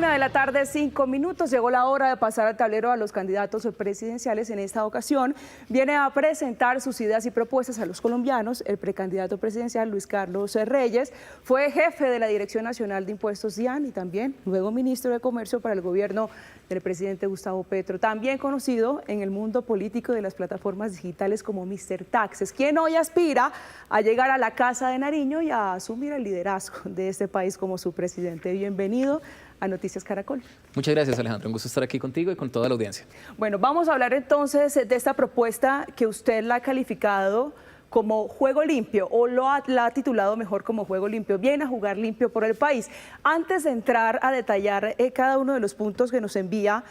1:00 p.m, 5 minutos. Llegó la hora de pasar al tablero a los candidatos presidenciales. En esta ocasión viene a presentar sus ideas y propuestas a los colombianos. El precandidato presidencial Luis Carlos Reyes fue jefe de la Dirección Nacional de Impuestos DIAN y también luego ministro de Comercio para el gobierno del presidente Gustavo Petro, también conocido en el mundo político de las plataformas digitales como Mr. Taxes, quien hoy aspira a llegar a la Casa de Nariño y a asumir el liderazgo de este país como su presidente. Bienvenido a Noticias Caracol. Muchas gracias, Alejandro. Un gusto estar aquí contigo y con toda la audiencia. Bueno, vamos a hablar entonces de esta propuesta que usted la ha calificado como juego limpio, o la ha titulado mejor como juego limpio. Viene a jugar limpio por el país. Antes de entrar a detallar cada uno de los puntos que nos envía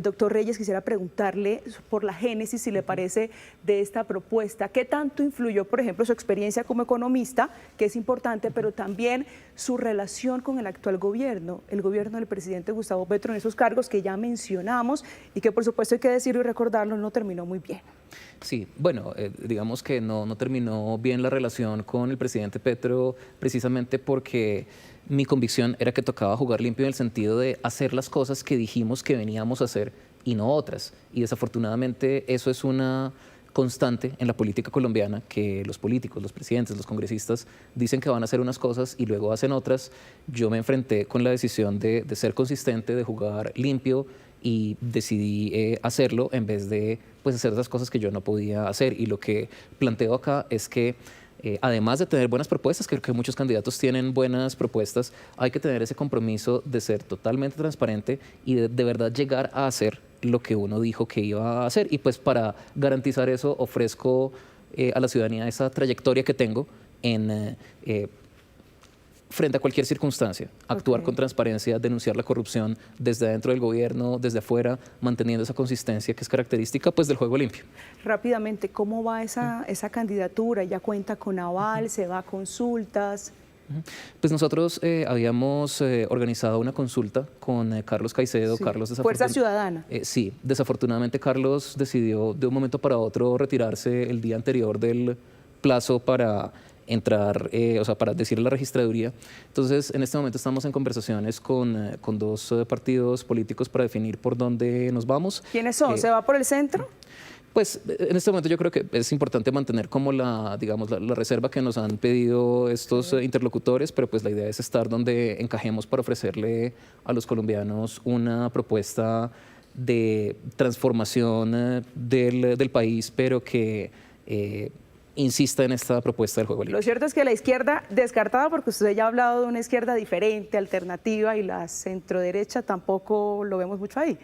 doctor Reyes, quisiera preguntarle por la génesis, si le parece, de esta propuesta. ¿Qué tanto influyó, por ejemplo, su experiencia como economista, que es importante, pero también su relación con el actual gobierno, el gobierno del presidente Gustavo Petro, en esos cargos que ya mencionamos y que, por supuesto, hay que decirlo y recordarlo, no terminó muy bien? Sí, bueno, digamos que no terminó bien la relación con el presidente Petro, precisamente porque mi convicción era que tocaba jugar limpio en el sentido de hacer las cosas que dijimos que veníamos a hacer y no otras. Y desafortunadamente eso es una constante en la política colombiana, que los políticos, los presidentes, los congresistas dicen que van a hacer unas cosas y luego hacen otras. Yo me enfrenté con la decisión de ser consistente, de jugar limpio, y decidí hacerlo en vez de hacer esas cosas que yo no podía hacer. Y lo que planteo acá es que además de tener buenas propuestas, creo que muchos candidatos tienen buenas propuestas, hay que tener ese compromiso de ser totalmente transparente y de verdad llegar a hacer lo que uno dijo que iba a hacer. Y pues para garantizar eso ofrezco a la ciudadanía esa trayectoria que tengo en frente a cualquier circunstancia, actuar con transparencia, denunciar la corrupción desde adentro del gobierno, desde afuera, manteniendo esa consistencia que es característica pues del juego limpio. Rápidamente, ¿cómo va esa candidatura? ¿Ya cuenta con aval? ¿Se va a consultas? Pues nosotros habíamos organizado una consulta con Carlos Caicedo. Sí. Carlos Fuerza Ciudadana. Sí, desafortunadamente Carlos decidió de un momento para otro retirarse el día anterior del plazo para entrar, para decirle a la registraduría. Entonces, en este momento estamos en conversaciones con dos partidos políticos para definir por dónde nos vamos. ¿Quiénes son? ¿Se va por el centro? Pues en este momento yo creo que es importante mantener como la reserva que nos han pedido estos interlocutores, pero pues la idea es estar donde encajemos para ofrecerle a los colombianos una propuesta de transformación del país, pero que insista en esta propuesta del juego limpio. Lo cierto es que la izquierda descartada, porque usted ya ha hablado de una izquierda diferente, alternativa, y la centroderecha tampoco lo vemos mucho ahí.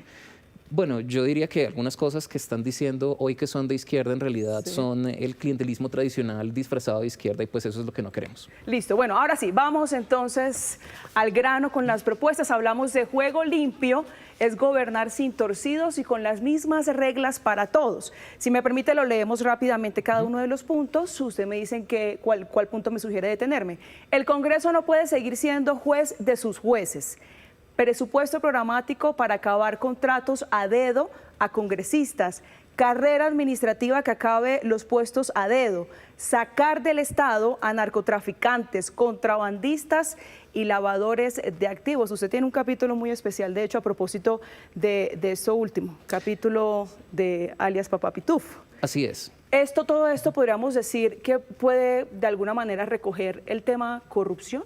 Bueno, yo diría que algunas cosas que están diciendo hoy que son de izquierda en realidad son el clientelismo tradicional disfrazado de izquierda, y pues eso es lo que no queremos. Listo, bueno, ahora sí, vamos entonces al grano con las propuestas. Hablamos de juego limpio, es gobernar sin torcidos y con las mismas reglas para todos. Si me permite, lo leemos rápidamente cada uno de los puntos. Usted me dice cuál punto me sugiere detenerme. El Congreso no puede seguir siendo juez de sus jueces. Presupuesto programático para acabar contratos a dedo a congresistas, carrera administrativa que acabe los puestos a dedo, sacar del Estado a narcotraficantes, contrabandistas y lavadores de activos. Usted tiene un capítulo muy especial, de hecho, a propósito de esto último, capítulo de alias Papá Pitufo. Así es. Todo esto podríamos decir que puede de alguna manera recoger el tema corrupción.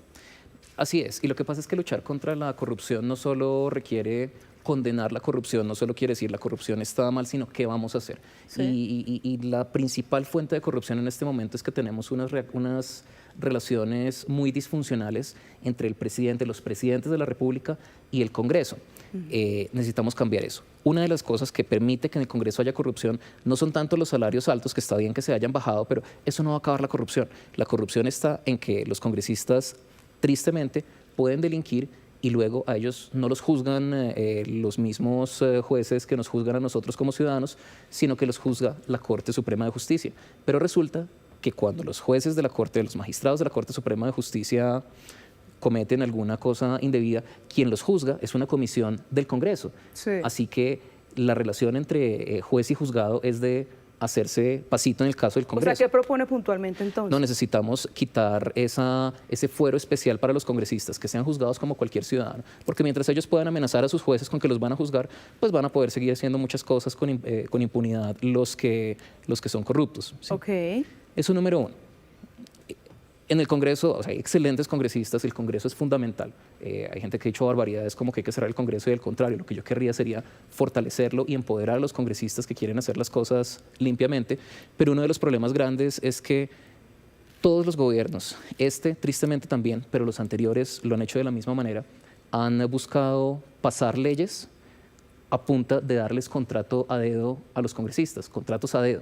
Así es, y lo que pasa es que luchar contra la corrupción no solo requiere condenar la corrupción, no solo quiere decir la corrupción está mal, sino qué vamos a hacer. Sí. Y la principal fuente de corrupción en este momento es que tenemos unas relaciones muy disfuncionales entre el presidente, los presidentes de la República y el Congreso. Necesitamos cambiar eso. Una de las cosas que permite que en el Congreso haya corrupción no son tanto los salarios altos, que está bien que se hayan bajado, pero eso no va a acabar la corrupción. La corrupción está en que los congresistas tristemente pueden delinquir y luego a ellos no los juzgan los mismos jueces que nos juzgan a nosotros como ciudadanos, sino que los juzga la Corte Suprema de Justicia. Pero resulta que cuando los jueces de la Corte, los magistrados de la Corte Suprema de Justicia cometen alguna cosa indebida, quien los juzga es una comisión del Congreso. Sí. Así que la relación entre juez y juzgado es de hacerse pasito en el caso del O Congreso. sea, ¿qué propone puntualmente entonces? No, necesitamos quitar ese fuero especial para los congresistas, que sean juzgados como cualquier ciudadano, porque mientras ellos puedan amenazar a sus jueces con que los van a juzgar, pues van a poder seguir haciendo muchas cosas con impunidad los que son corruptos. ¿Sí? Ok. Eso número uno. En el Congreso, o sea, hay excelentes congresistas, el Congreso es fundamental. Hay gente que ha dicho barbaridades como que hay que cerrar el Congreso y al contrario, lo que yo querría sería fortalecerlo y empoderar a los congresistas que quieren hacer las cosas limpiamente. Pero uno de los problemas grandes es que todos los gobiernos, tristemente también, pero los anteriores lo han hecho de la misma manera, han buscado pasar leyes a punta de darles contrato a dedo a los congresistas, contratos a dedo.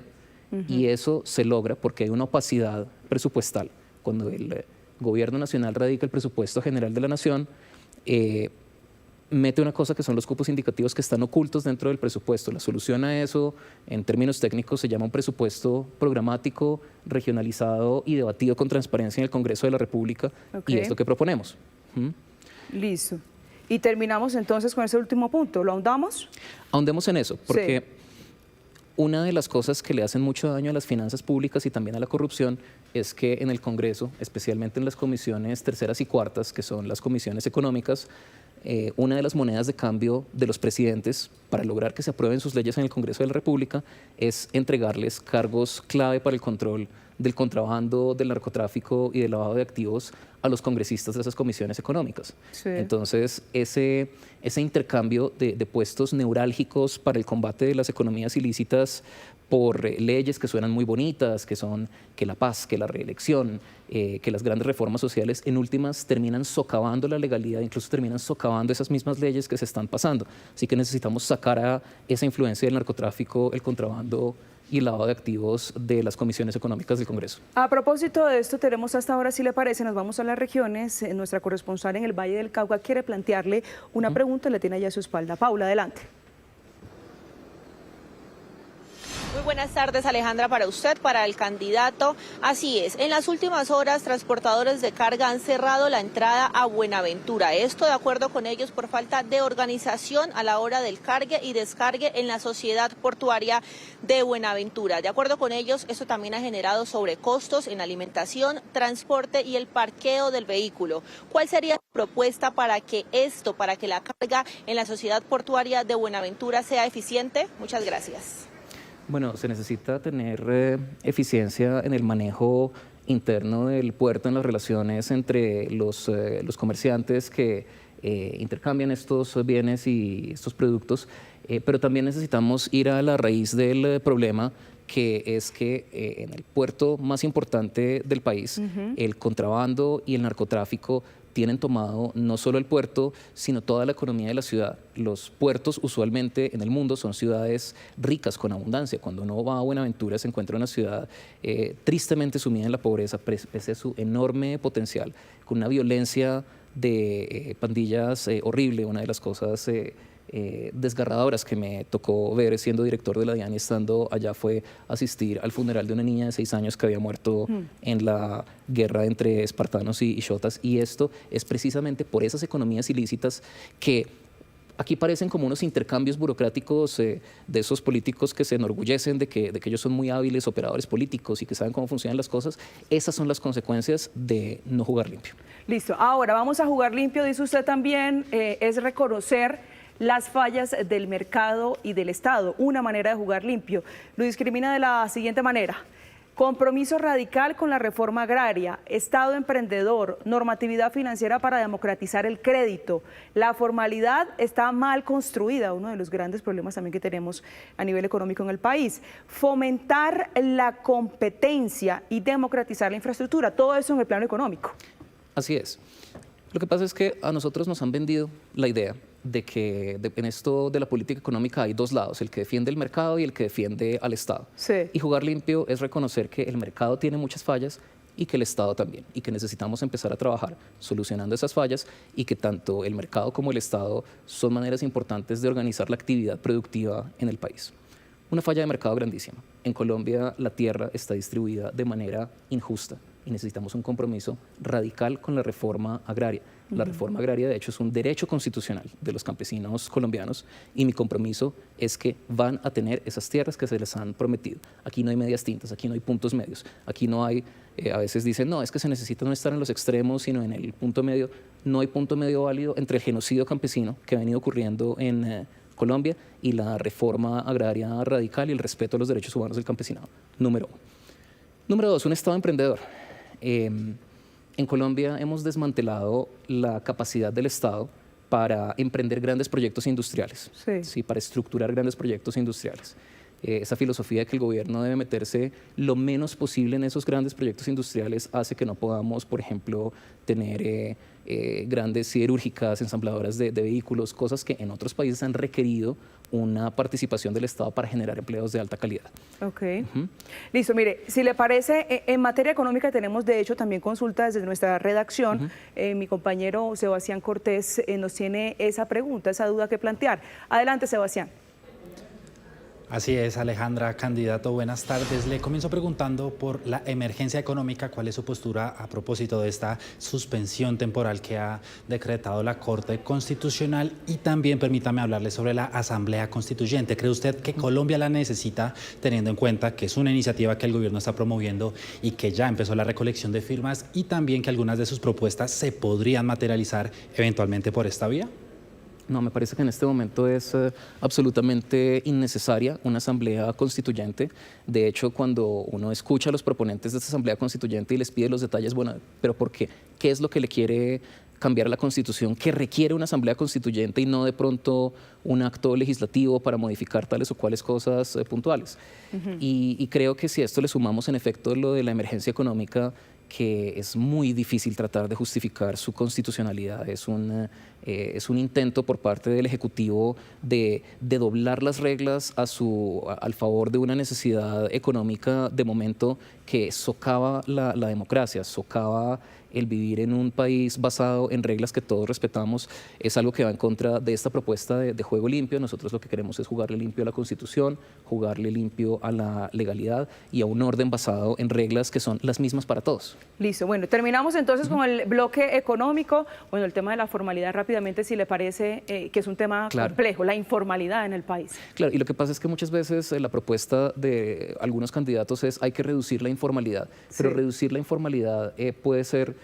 Y eso se logra porque hay una opacidad presupuestal. Cuando el gobierno nacional radica el presupuesto general de la nación, mete una cosa que son los cupos indicativos que están ocultos dentro del presupuesto. La solución a eso, en términos técnicos, se llama un presupuesto programático, regionalizado y debatido con transparencia en el Congreso de la República, y es lo que proponemos. Listo. Y terminamos entonces con ese último punto. ¿Lo ahondamos? Ahondemos en eso, porque una de las cosas que le hacen mucho daño a las finanzas públicas y también a la corrupción es que en el Congreso, especialmente en las comisiones terceras y cuartas, que son las comisiones económicas, una de las monedas de cambio de los presidentes para lograr que se aprueben sus leyes en el Congreso de la República es entregarles cargos clave para el control del contrabando, del narcotráfico y del lavado de activos a los congresistas de esas comisiones económicas. Sí. Entonces, ese intercambio de puestos neurálgicos para el combate de las economías ilícitas por leyes que suenan muy bonitas, que son que la paz, que la reelección, que las grandes reformas sociales, en últimas terminan socavando la legalidad, incluso terminan socavando esas mismas leyes que se están pasando. Así que necesitamos sacar a esa influencia del narcotráfico, el contrabando y el lavado de activos de las comisiones económicas del Congreso. A propósito de esto, tenemos hasta ahora, si le parece, nos vamos a las regiones. Nuestra corresponsal en el Valle del Cauca quiere plantearle una pregunta, le tiene allá a su espalda. Paula, adelante. Muy buenas tardes, Alejandra, para usted, para el candidato. Así es, en las últimas horas, transportadores de carga han cerrado la entrada a Buenaventura. Esto, de acuerdo con ellos, por falta de organización a la hora del cargue y descargue en la sociedad portuaria de Buenaventura. De acuerdo con ellos, esto también ha generado sobrecostos en alimentación, transporte y el parqueo del vehículo. ¿Cuál sería la propuesta para que la carga en la sociedad portuaria de Buenaventura sea eficiente? Muchas gracias. Bueno, se necesita tener eficiencia en el manejo interno del puerto, en las relaciones entre los comerciantes que intercambian estos bienes y estos productos, pero también necesitamos ir a la raíz del problema, que es que en el puerto más importante del país, el contrabando y el narcotráfico tienen tomado no solo el puerto, sino toda la economía de la ciudad. Los puertos usualmente en el mundo son ciudades ricas, con abundancia. Cuando uno va a Buenaventura se encuentra una ciudad tristemente sumida en la pobreza, pese a su enorme potencial, con una violencia de pandillas horrible. Una de las cosas desgarradoras que me tocó ver siendo director de la DIAN y estando allá fue asistir al funeral de una niña de 6 años que había muerto en la guerra entre espartanos y xotas, y esto es precisamente por esas economías ilícitas que aquí parecen como unos intercambios burocráticos de esos políticos que se enorgullecen de que ellos son muy hábiles operadores políticos y que saben cómo funcionan las cosas. Esas son las consecuencias de no jugar limpio. Listo, ahora vamos a jugar limpio, dice usted también, es reconocer las fallas del mercado y del Estado, una manera de jugar limpio. Lo discrimina de la siguiente manera: compromiso radical con la reforma agraria, Estado emprendedor, normatividad financiera para democratizar el crédito. La formalidad está mal construida, uno de los grandes problemas también que tenemos a nivel económico en el país. Fomentar la competencia y democratizar la infraestructura, todo eso en el plano económico. Así es. Lo que pasa es que a nosotros nos han vendido la idea de que en esto de la política económica hay dos lados, el que defiende el mercado y el que defiende al Estado. Sí. Y jugar limpio es reconocer que el mercado tiene muchas fallas y que el Estado también, y que necesitamos empezar a trabajar solucionando esas fallas, y que tanto el mercado como el Estado son maneras importantes de organizar la actividad productiva en el país. Una falla de mercado grandísima. En Colombia la tierra está distribuida de manera injusta. y necesitamos un compromiso radical con la reforma agraria. La reforma agraria, de hecho, es un derecho constitucional de los campesinos colombianos y mi compromiso es que van a tener esas tierras que se les han prometido. Aquí no hay medias tintas, aquí no hay puntos medios, aquí no hay, a veces dicen, no, es que se necesita no estar en los extremos, sino en el punto medio. No hay punto medio válido entre el genocidio campesino que ha venido ocurriendo en Colombia y la reforma agraria radical y el respeto a los derechos humanos del campesinado. Número uno. Número dos, un Estado emprendedor. En Colombia hemos desmantelado la capacidad del Estado para emprender grandes proyectos industriales, ¿sí? Para estructurar grandes proyectos industriales. Esa filosofía de que el gobierno debe meterse lo menos posible en esos grandes proyectos industriales hace que no podamos, por ejemplo, tener grandes siderúrgicas, ensambladoras de vehículos, cosas que en otros países han requerido una participación del Estado para generar empleos de alta calidad. Ok. Listo, mire, si le parece, en materia económica tenemos de hecho también consultas desde nuestra redacción. Mi compañero Sebastián Cortés nos tiene esa pregunta, esa duda que plantear. Adelante, Sebastián. Así es, Alejandra, candidato, buenas tardes. Le comienzo preguntando por la emergencia económica, cuál es su postura a propósito de esta suspensión temporal que ha decretado la Corte Constitucional y también permítame hablarle sobre la Asamblea Constituyente. ¿Cree usted que Colombia la necesita teniendo en cuenta que es una iniciativa que el gobierno está promoviendo y que ya empezó la recolección de firmas y también que algunas de sus propuestas se podrían materializar eventualmente por esta vía? No, me parece que en este momento es absolutamente innecesaria una asamblea constituyente. De hecho, cuando uno escucha a los proponentes de esta asamblea constituyente y les pide los detalles, bueno, ¿pero por qué? ¿Qué es lo que le quiere cambiar a la Constitución que requiere una asamblea constituyente y no de pronto un acto legislativo para modificar tales o cuales cosas puntuales? Y creo que si a esto le sumamos en efecto lo de la emergencia económica, que es muy difícil tratar de justificar su constitucionalidad. Es un intento por parte del Ejecutivo de doblar las reglas al favor de una necesidad económica de momento que socava la democracia, socava el vivir en un país basado en reglas que todos respetamos. Es algo que va en contra de esta propuesta de juego limpio. Nosotros lo que queremos es jugarle limpio a la Constitución, jugarle limpio a la legalidad y a un orden basado en reglas que son las mismas para todos. Listo, bueno, terminamos entonces con el bloque económico. Bueno, el tema de la formalidad rápidamente, si le parece que es un tema complejo, la informalidad en el país. Claro, y lo que pasa es que muchas veces la propuesta de algunos candidatos es hay que reducir la informalidad, pero reducir la informalidad puede ser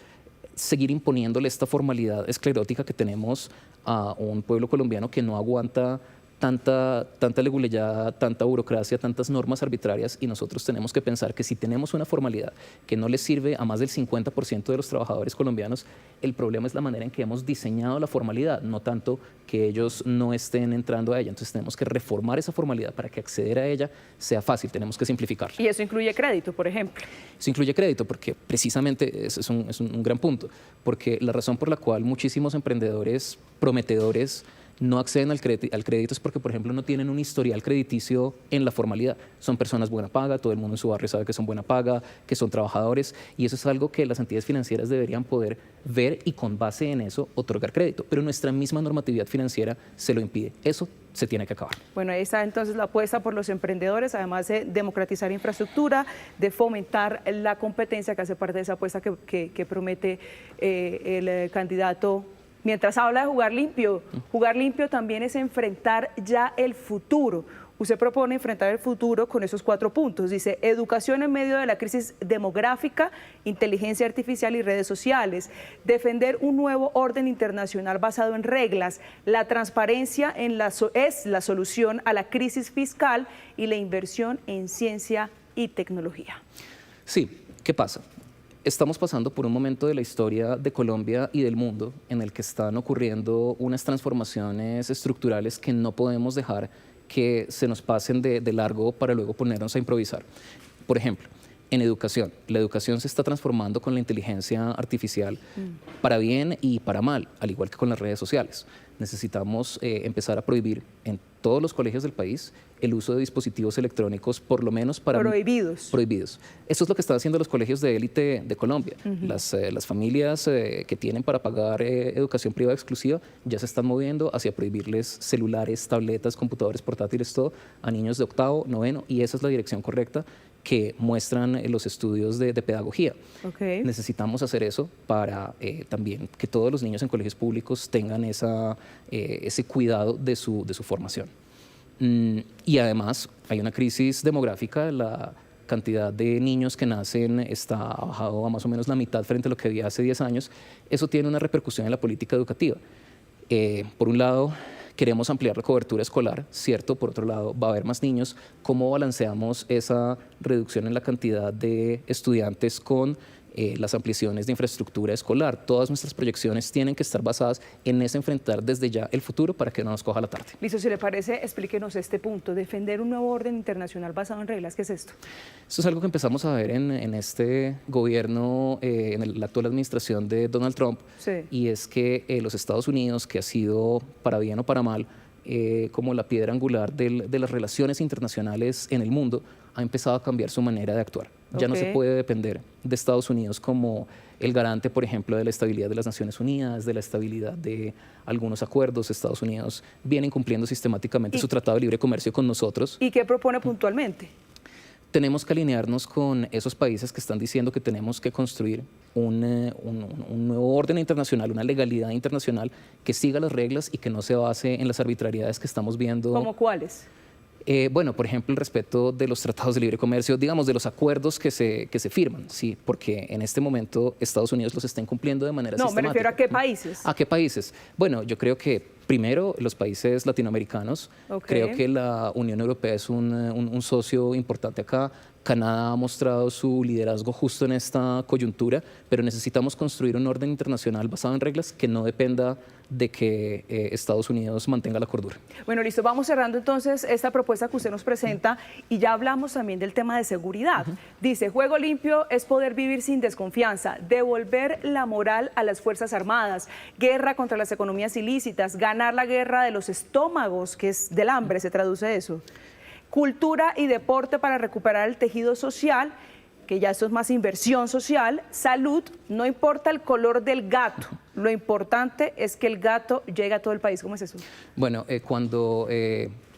seguir imponiéndole esta formalidad esclerótica que tenemos a un pueblo colombiano que no aguanta tanta leguleyada, tanta burocracia, tantas normas arbitrarias, y nosotros tenemos que pensar que si tenemos una formalidad que no les sirve a más del 50% de los trabajadores colombianos, el problema es la manera en que hemos diseñado la formalidad, no tanto que ellos no estén entrando a ella. Entonces tenemos que reformar esa formalidad para que acceder a ella sea fácil, tenemos que simplificarla. Y eso incluye crédito, por ejemplo. Eso incluye crédito porque precisamente es un gran punto, porque la razón por la cual muchísimos emprendedores prometedores no acceden al crédito es porque, por ejemplo, no tienen un historial crediticio en la formalidad. Son personas buena paga, todo el mundo en su barrio sabe que son buena paga, que son trabajadores, y eso es algo que las entidades financieras deberían poder ver y con base en eso otorgar crédito. Pero nuestra misma normatividad financiera se lo impide. Eso se tiene que acabar. Bueno, ahí está entonces la apuesta por los emprendedores, además de democratizar infraestructura, de fomentar la competencia, que hace parte de esa apuesta que promete el candidato. Mientras habla de jugar limpio también es enfrentar ya el futuro. Usted propone enfrentar el futuro con esos 4 puntos. Dice, educación en medio de la crisis demográfica, inteligencia artificial y redes sociales. Defender un nuevo orden internacional basado en reglas. La transparencia es la solución a la crisis fiscal y la inversión en ciencia y tecnología. Sí, ¿qué pasa? Estamos pasando por un momento de la historia de Colombia y del mundo en el que están ocurriendo unas transformaciones estructurales que no podemos dejar que se nos pasen de largo para luego ponernos a improvisar. Por ejemplo, en educación. La educación se está transformando con la inteligencia artificial para bien y para mal, al igual que con las redes sociales. Necesitamos empezar a prohibir en todos los colegios del país el uso de dispositivos electrónicos, por lo menos para... Prohibidos. Esto es lo que están haciendo los colegios de élite de Colombia. Las familias que tienen para pagar educación privada exclusiva ya se están moviendo hacia prohibirles celulares, tabletas, computadores portátiles, todo, a niños de 8º, 9º, y esa es la dirección correcta que muestran los estudios de pedagogía. Okay. Necesitamos hacer eso para también que todos los niños en colegios públicos tengan ese cuidado de su formación. Y además hay una crisis demográfica, la cantidad de niños que nacen está bajado a más o menos la mitad frente a lo que había hace 10 años. Eso tiene una repercusión en la política educativa. Por un lado, queremos ampliar la cobertura escolar, ¿cierto? Por otro lado, va a haber más niños. ¿Cómo balanceamos esa reducción en la cantidad de estudiantes con las ampliaciones de infraestructura escolar? Todas nuestras proyecciones tienen que estar basadas en ese enfrentar desde ya el futuro para que no nos coja la tarde. Listo, si le parece, explíquenos este punto. Defender un nuevo orden internacional basado en reglas, ¿qué es esto? Esto es algo que empezamos a ver en este gobierno, en la actual administración de Donald Trump, Sí. y es que los Estados Unidos, que ha sido para bien o para mal, como la piedra angular de las relaciones internacionales en el mundo, ha empezado a cambiar su manera de actuar. Ya no se puede depender de Estados Unidos como el garante, por ejemplo, de la estabilidad de las Naciones Unidas, de la estabilidad de algunos acuerdos. Estados Unidos viene incumpliendo sistemáticamente su tratado de libre comercio con nosotros. ¿Y qué propone puntualmente? Tenemos que alinearnos con esos países que están diciendo que tenemos que construir un nuevo orden internacional, una legalidad internacional que siga las reglas y que no se base en las arbitrariedades que estamos viendo. ¿Cómo cuáles? Bueno, por ejemplo, el respeto de los tratados de libre comercio, digamos, de los acuerdos que se firman, sí, porque en este momento Estados Unidos los está incumpliendo de manera sistemática. No, me refiero a qué países. ¿A qué países? Bueno, yo creo que primero los países latinoamericanos. Creo que la Unión Europea es un socio importante acá. Canadá ha mostrado su liderazgo justo en esta coyuntura, pero necesitamos construir un orden internacional basado en reglas que no dependa de que Estados Unidos mantenga la cordura. Bueno, listo, vamos cerrando entonces esta propuesta que usted nos presenta y ya hablamos también del tema de seguridad. Dice, juego limpio es poder vivir sin desconfianza, devolver la moral a las Fuerzas Armadas, guerra contra las economías ilícitas, ganar la guerra de los estómagos, que es del hambre, se traduce eso. Cultura y deporte para recuperar el tejido social, que ya esto es más inversión social. Salud, no importa el color del gato, lo importante es que el gato llegue a todo el país. ¿Cómo es eso? Bueno, cuando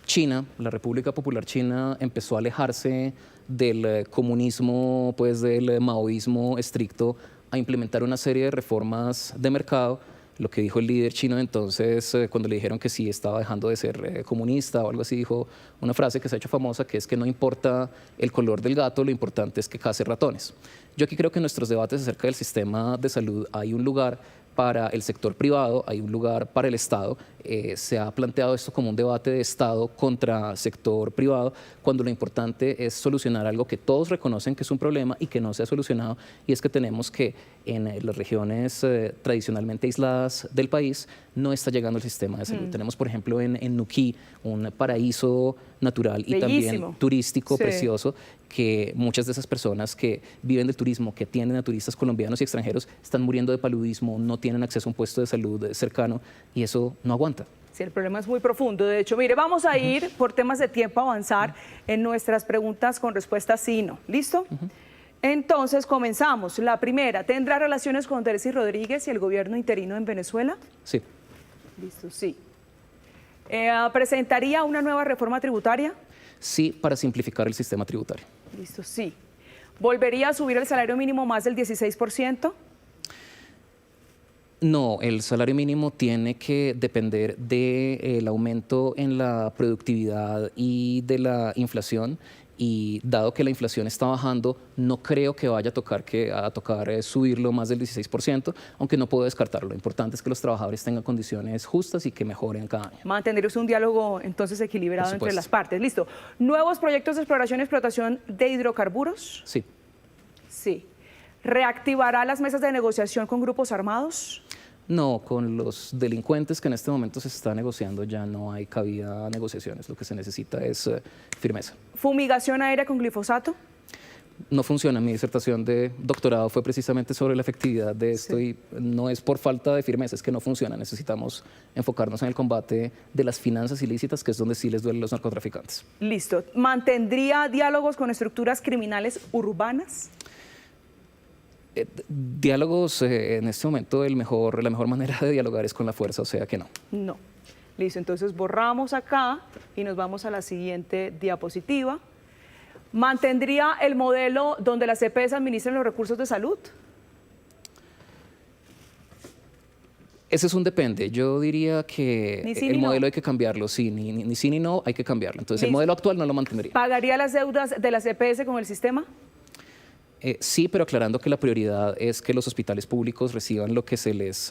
China, la República Popular China, empezó a alejarse del comunismo, pues del maoísmo estricto, a implementar una serie de reformas de mercado, lo que dijo el líder chino entonces, cuando le dijeron que sí estaba dejando de ser comunista o algo así, dijo una frase que se ha hecho famosa, que es que no importa el color del gato, lo importante es que case ratones. Yo aquí creo que en nuestros debates acerca del sistema de salud hay un lugar para el sector privado, hay un lugar para el Estado. Se ha planteado esto como un debate de Estado contra sector privado, cuando lo importante es solucionar algo que todos reconocen que es un problema y que no se ha solucionado, y es que tenemos que en las regiones tradicionalmente aisladas del país no está llegando el sistema de salud. Tenemos, por ejemplo, en Nuquí, un paraíso natural y también turístico precioso, que muchas de esas personas que viven del turismo, que atienden a turistas colombianos y extranjeros, están muriendo de paludismo, no tienen acceso a un puesto de salud cercano, y eso no aguanta. Sí, el problema es muy profundo. De hecho, mire, vamos a ir por temas de tiempo a avanzar en nuestras preguntas con respuesta sí, no. ¿Listo? Entonces, comenzamos. La primera, ¿tendrá relaciones con Delcy Rodríguez y el gobierno interino en Venezuela? Sí. Listo, sí. ¿Presentaría una nueva reforma tributaria? Sí, para simplificar el sistema tributario. Listo, sí. ¿Volvería a subir el salario mínimo más del 16%? No, el salario mínimo tiene que depender del aumento en la productividad y de la inflación, y dado que la inflación está bajando, no creo que vaya a tocar subirlo más del 16%, aunque no puedo descartarlo. Lo importante es que los trabajadores tengan condiciones justas y que mejoren cada año. Mantendremos un diálogo entonces equilibrado entre las partes. Listo. ¿Nuevos proyectos de exploración y explotación de hidrocarburos? Sí. Sí. ¿Reactivará las mesas de negociación con grupos armados? No, con los delincuentes que en este momento se está negociando ya no hay cabida a negociaciones. Lo que se necesita es firmeza. ¿Fumigación aérea con glifosato? No funciona. Mi disertación de doctorado fue precisamente sobre la efectividad de esto, y no es por falta de firmeza, es que no funciona. Necesitamos enfocarnos en el combate de las finanzas ilícitas, que es donde sí les duelen los narcotraficantes. Listo. ¿Mantendría diálogos con estructuras criminales urbanas? Diálogos, en este momento la mejor manera de dialogar es con la fuerza, o sea que no. No. Listo, entonces borramos acá y nos vamos a la siguiente diapositiva. ¿Mantendría el modelo donde las EPS administran los recursos de salud? Ese es un depende. Yo diría que Ni sí el ni modelo no. hay que cambiarlo, sí, ni sí ni no, hay que cambiarlo. Entonces el Listo. modelo actual no lo mantendría. ¿Pagaría las deudas de las EPS con el sistema? Sí, pero aclarando que la prioridad es que los hospitales públicos reciban lo que se les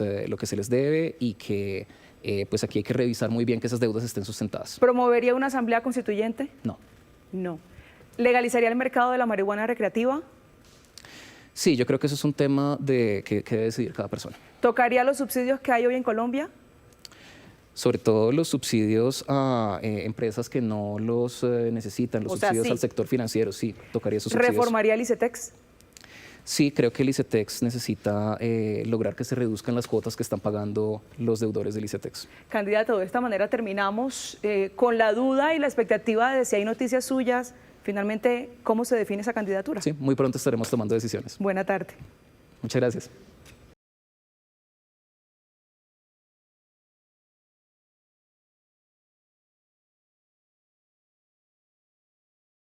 debe y que pues aquí hay que revisar muy bien que esas deudas estén sustentadas. ¿Promovería una asamblea constituyente? No. No. ¿Legalizaría el mercado de la marihuana recreativa? Sí, yo creo que eso es un tema que debe decidir cada persona. ¿Tocaría los subsidios que hay hoy en Colombia? Sobre todo los subsidios a empresas que no los necesitan, los O sea, subsidios sí. al sector financiero, sí, tocaría esos subsidios. ¿Reformaría el ICETEX? Sí, creo que el ICETEX necesita lograr que se reduzcan las cuotas que están pagando los deudores del ICETEX. Candidato, de esta manera terminamos con la duda y la expectativa de si hay noticias suyas. Finalmente, ¿cómo se define esa candidatura? Sí, muy pronto estaremos tomando decisiones. Buena tarde. Muchas gracias.